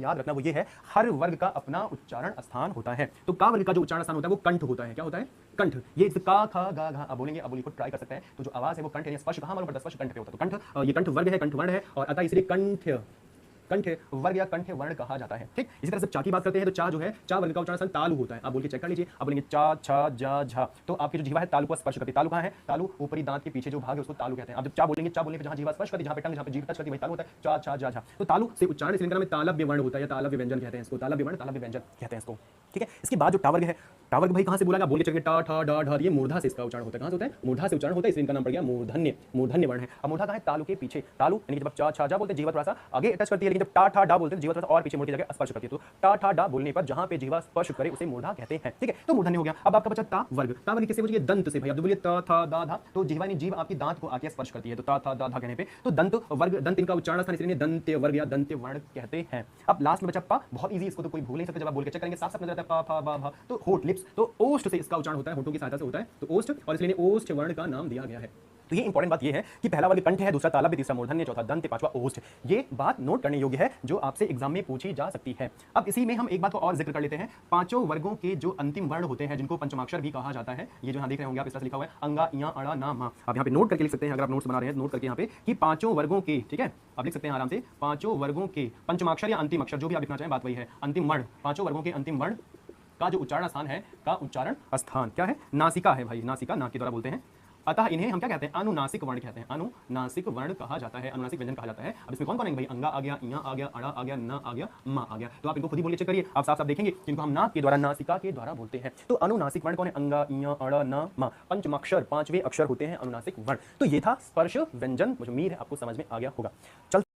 याद रखना वो ये है, हर वर्ग का अपना उच्चारण स्थान होता है। तो का वर्ग का जो उच्चारण स्थान होता है वो कंठ होता है। क्या होता है? कंठ। ये का खा गा घा अब बोलेंगे, अब बोलिए को ट्राई कर सकते हैं। तो जो आवाज है वो कंठ है, स्पर्श कहां मालूम पड़ता है? स्पर्श कंठ पे होता है। तो कंठ, ये कंठ वर्ग है, कंठ वर्ण है, और अतः इसलिए कंठ कंठ वर्ग या कंठ वर्ण कहा जाता है। ठीक, इसी तरह से चा की बात करते हैं तो चा जो है, चा वर्ग का उच्चारण स्थान तालु होता है। आप बोल के चेक कर लीजिए। अब बोलेंगे चा छा जा झा, तो आपकी जो जीवा है तालु को स्पर्श करती है। तालु कहां है? तालु ऊपरी दांत के पीछे जो भाग है उसको तालु कहते हैं। अब जब चा बोलेंगे, चा बोलने पे जहां जीवा स्पर्श करती है, जहां पे टंग, जहां पे जीभ टच करती है, वही तालु होता है। चा छा जा झा, तो तालु से उच्चारण इस में तालव्य वर्ण होता है, या तालव्य व्यंजन कहते हैं इसको। तालव्य वर्ण, तालव्य व्यंजन कहते हैं इसको। ठीक है, इसके बाद जो टा वर्ग है, टा वर्ग भाई कहां से बोला? बोल के चलेंगे टा ठा डा ढा, ये मूर्धा से इसका उच्चारण होता है। कहां से होता है? मूर्धा से उच्चारण होता है, इसलिए इनका नाम पड़ गया मूर्धन्य। मूर्धन्य वर्ण है। अब मूर्धा कहां है? तालु के पीछे। तालु यानी कि जब चा छा जा बोलते हैं जीवा थोड़ा सा आगे टच करती है, लेकिन जब टा ठा डा बोलते हैं जीवा थोड़ा सा और पीछे मुड़ के जगह स्पर्श करती है। तो टा ठा डा बोलने पर जहां पे जीवा स्पर्श करे उसे मूर्धा कहते हैं। ठीक है, तो मूर्धन्य हो गया। अब आपका बचा ता वर्ग। ता वर्ग किससे? बोलिए दंत से। भाई अब बोलिए ता था दा धा, तो जीवा यानी जीभ आपकी दांत को आके स्पर्श करती है। तो ता था दा धा कहने पे तो दंत वर्ग, दंत इनका उच्चारण स्थान, इसलिए दंत्य वर्ग या दंत्य वर्ण कहते हैं। अब लास्ट में बचा पा। बहुत इजी, इसको तो कोई भूल नहीं सकता। जब आप बोल के चेक करेंगे साफ साफ नजर आता है पा फा बा भा, तो होठ, लिप्स, तो ओष्ठ से इसका उच्चारण होता है, होठों की सहायता से होता है। तो ओष्ठ, और इसलिए ओष्ठ वर्ण का नाम दिया गया है। तो ये इंपॉर्टेंट बात ये है कि पहला वर्ग कंठ है, दूसरा तालव्य, तीसरा मूर्धन्य, चौथा दंत, पांचवा ओष्ठ। ये बात नोट करने योग्य है जो आपसे एग्जाम में पूछी जा सकती है। अब इसी में हम एक बात को और जिक्र कर लेते हैं। पांचों वर्गों के जो अंतिम वर्ण होते हैं जिनको पंचमाक्षर भी कहा जाता है, ये जो यहाँ देख रहे होंगे आप, इस तरह से लिखा हुआ है अंगा इया अड़ा ना मा। आप यहाँ पे नोट करके लिख सकते हैं, अगर आप नोट्स बना रहे हैं नोट करके यहाँ पे कि पांचों वर्गों के, ठीक है, आप लिख सकते हैं आराम से, पांचों वर्गों के पंचमाक्षर या अंतिम अक्षर जो भी आप लिखना चाहें, बात वही है, अंतिम वर्ण, पांचों वर्गों के अंतिम वर्ण का जो उच्चारण स्थान है, का उच्चारण स्थान क्या है? नासिका है भाई, नासिका नाक के द्वारा बोलते हैं। अतः इन्हें हम क्या कहते हैं? अनुनासिक वर्ण कहते हैं। अनुनासिक वर्ण कहा जाता है, अनुनासिक व्यंजन कहा जाता है। अब इसमें कौन कौन है भाई? अंगा आ गया, इया आ गया, अड़ा आ गया, न आ गया, मा आ गया। तो आप इनको खुद ही बोल के चेक करिए, आप साफ साफ देखेंगे जिनको हम नाक के द्वारा, नासिका के द्वारा बोलते हैं। तो अनुनासिक वर्ण कौन है? अंगा, इया, अड़ा, न, मा, पंचमाक्षर, पांचवें अक्षर होते हैं अनुनासिक वर्ण। तो ये था स्पर्श व्यंजन, जो उम्मीद है आपको समझ में आ गया होगा। चल